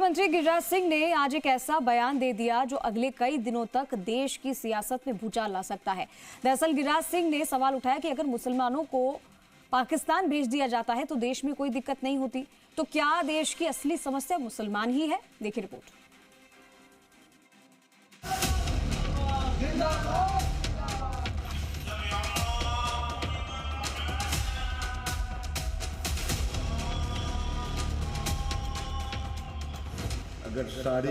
मंत्री गिरिराज सिंह ने आज एक ऐसा बयान दे दिया जो अगले कई दिनों तक देश की सियासत में भूचाल ला सकता है। दरअसल गिरिराज सिंह ने सवाल उठाया कि अगर मुसलमानों को पाकिस्तान भेज दिया जाता है तो देश में कोई दिक्कत नहीं होती, तो क्या देश की असली समस्या मुसलमान ही है? देखिए रिपोर्ट। अगर सारे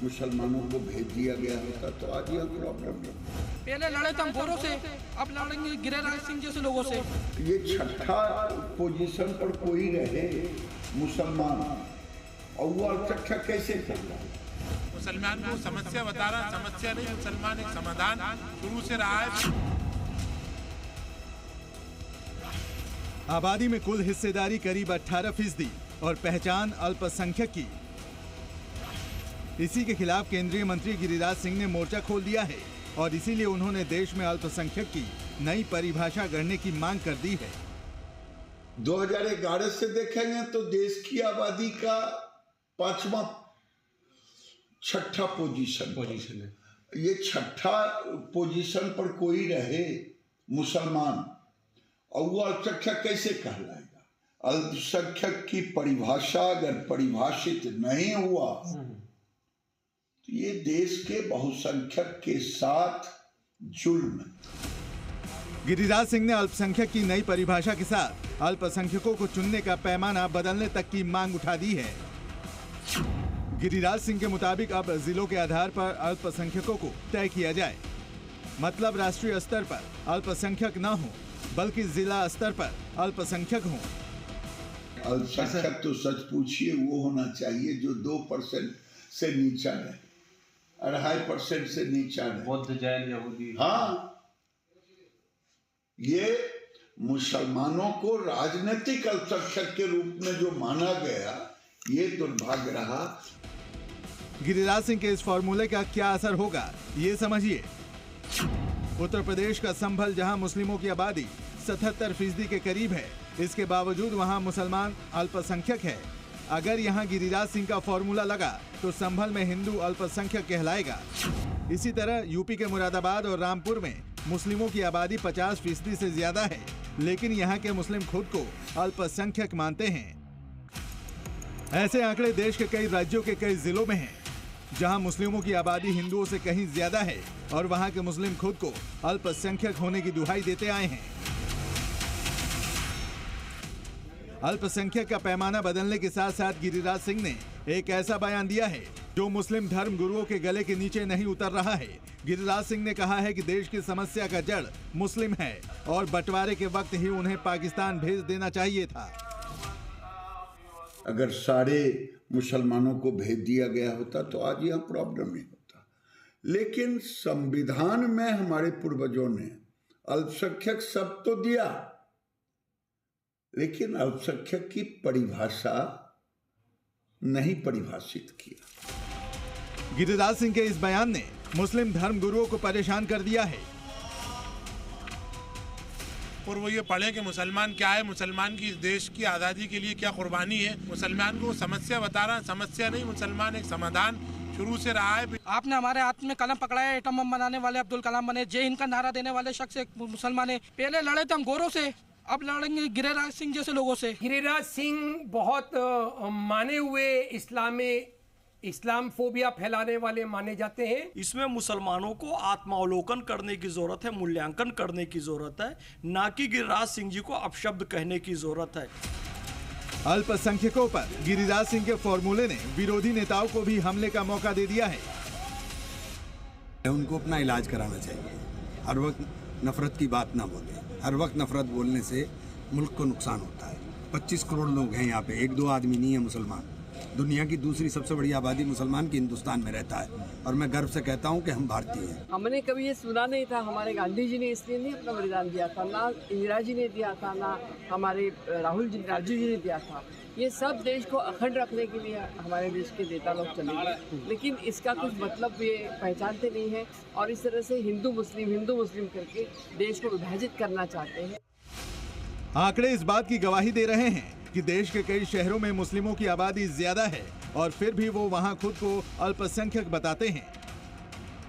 मुसलमानों को भेज दिया गया होता तो आज यह प्रॉब्लम नहीं। पहले लड़े तो हम गोरों से, अब लड़ेंगे गिरिराज सिंह जैसे लोगों से। ये छठा पोजीशन पर कोई रहे मुसलमान और वो अल्पसंख्या कैसे कर रहा है? मुसलमान को समस्या बता रहा, समस्या नहीं, मुसलमान एक समाधान शुरू से रहा है। आबादी में कुल हिस्सेदारी करीब 18% और पहचान अल्पसंख्यक की। इसी के खिलाफ केंद्रीय मंत्री गिरिराज सिंह ने मोर्चा खोल दिया है और इसीलिए उन्होंने देश में अल्पसंख्यक की नई परिभाषा गढ़ने की मांग कर दी है। 2011 से देखेंगे तो देश की आबादी का छठा पोजीशन है। ये छठा पोजीशन पर कोई रहे मुसलमान और वो अल्पसंख्यक कैसे कहलाएगा? अल्पसंख्यक की परिभाषा अगर परिभाषित नहीं हुआ तो ये देश के बहुसंख्यक के साथ जुल्म। गिरिराज सिंह ने अल्पसंख्यक की नई परिभाषा के साथ अल्पसंख्यकों को चुनने का पैमाना बदलने तक की मांग उठा दी है। गिरिराज सिंह के मुताबिक अब जिलों के आधार पर अल्पसंख्यकों को तय किया जाए, मतलब राष्ट्रीय स्तर पर अल्पसंख्यक न हो बल्कि जिला स्तर पर अल्पसंख्यक हो। अल्पसंख्यक तो सच पूछिए वो होना चाहिए जो 2% से नीचा है, 2.5% से नीचा है। बौद्ध, जैन, यहूदी। हाँ, ये मुसलमानों को राजनीतिक अल्पसंख्यक के रूप में जो माना गया, ये दुर्भाग्य रहा। गिरिराज सिंह के इस फॉर्मूले का क्या असर होगा, ये समझिए। उत्तर प्रदेश का संभल, जहां मुस्लिमों की आबादी 77% के करीब है, इसके बावजूद वहां मुसलमान अल्पसंख्यक है। अगर यहां गिरिराज सिंह का फॉर्मूला लगा तो संभल में हिंदू अल्पसंख्यक कहलाएगा। इसी तरह यूपी के मुरादाबाद और रामपुर में मुस्लिमों की आबादी 50% से ज्यादा है, लेकिन यहां के मुस्लिम खुद को अल्पसंख्यक मानते हैं। ऐसे आंकड़े देश के कई राज्यों के कई जिलों में हैं, जहां मुस्लिमों की आबादी हिंदुओं से कहीं ज्यादा है और वहां के मुस्लिम खुद को अल्पसंख्यक होने की दुहाई देते आए हैं। अल्पसंख्यक का पैमाना बदलने के साथ साथ गिरिराज सिंह ने एक ऐसा बयान दिया है जो मुस्लिम धर्म गुरुओं के गले के नीचे नहीं उतर रहा है। गिरिराज सिंह ने कहा है कि देश की समस्या का जड़ मुस्लिम है और बंटवारे के वक्त ही उन्हें पाकिस्तान भेज देना चाहिए था। अगर सारे मुसलमानों को भेज दिया गया होता तो आज यह प्रॉब्लम नहीं होता। लेकिन संविधान में हमारे पूर्वजों ने अल्पसंख्यक शब्द तो दिया, लेकिन अल्पसंख्यक की परिभाषा नहीं परिभाषित किया। गिरिराज सिंह के इस बयान ने मुस्लिम धर्म गुरुओं को परेशान कर दिया है। और वो ये पढ़े कि मुसलमान क्या है, मुसलमान की देश की आज़ादी के लिए क्या कुर्बानी है। मुसलमान को समस्या बता रहा, समस्या नहीं, मुसलमान एक समाधान शुरू से रहा है। आपने हमारे हाथ में कलम पकड़ाया, एटम बम बनाने वाले अब्दुल कलाम बने, जय हिंद का नारा देने वाले शख्स एक मुसलमान है। पहले लड़े तो हम गोरों से, अब लड़ेंगे गिरिराज सिंह जैसे लोगों से। गिरिराज सिंह बहुत माने हुए इस्लाम फोबिया फैलाने वाले माने जाते हैं। इसमें मुसलमानों को आत्मावलोकन करने की जरूरत है, मूल्यांकन करने की जरूरत है, ना कि गिरिराज सिंह जी को अपशब्द कहने की जरूरत है। अल्पसंख्यकों पर गिरिराज सिंह के फॉर्मूले ने विरोधी नेताओं को भी हमले का मौका दे दिया है। उनको अपना इलाज कराना चाहिए, हर वक्त नफरत की बात ना बोले। हर वक्त नफरत बोलने से मुल्क को नुकसान होता है। 25 करोड़ लोग हैं यहाँ पे, 1-2 आदमी नहीं है मुसलमान। दुनिया की दूसरी सबसे बड़ी आबादी मुसलमान की हिंदुस्तान में रहता है और मैं गर्व से कहता हूँ कि हम भारतीय हैं। हमने कभी ये सुना नहीं था, हमारे गांधी जी ने इसलिए नहीं अपना बलिदान दिया था, ना इंदिरा जी ने दिया था, ना हमारे राजीव जी ने दिया था। ये सब देश को अखंड रखने के लिए हमारे देश के नेता लोग चले गए, लेकिन इसका कुछ मतलब ये पहचानते नहीं है और इस तरह से हिंदू मुस्लिम करके देश को विभाजित करना चाहते हैं। आंकड़े इस बात की गवाही दे रहे हैं कि देश के कई शहरों में मुस्लिमों की आबादी ज्यादा है और फिर भी वो वहां खुद को अल्पसंख्यक बताते हैं।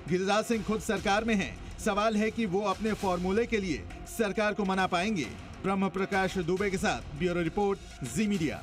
गिरिराज सिंह खुद सरकार में हैं। सवाल है कि वो अपने फॉर्मूले के लिए सरकार को मना पाएंगे। ब्रह्म प्रकाश दुबे के साथ ब्यूरो रिपोर्ट, जी मीडिया।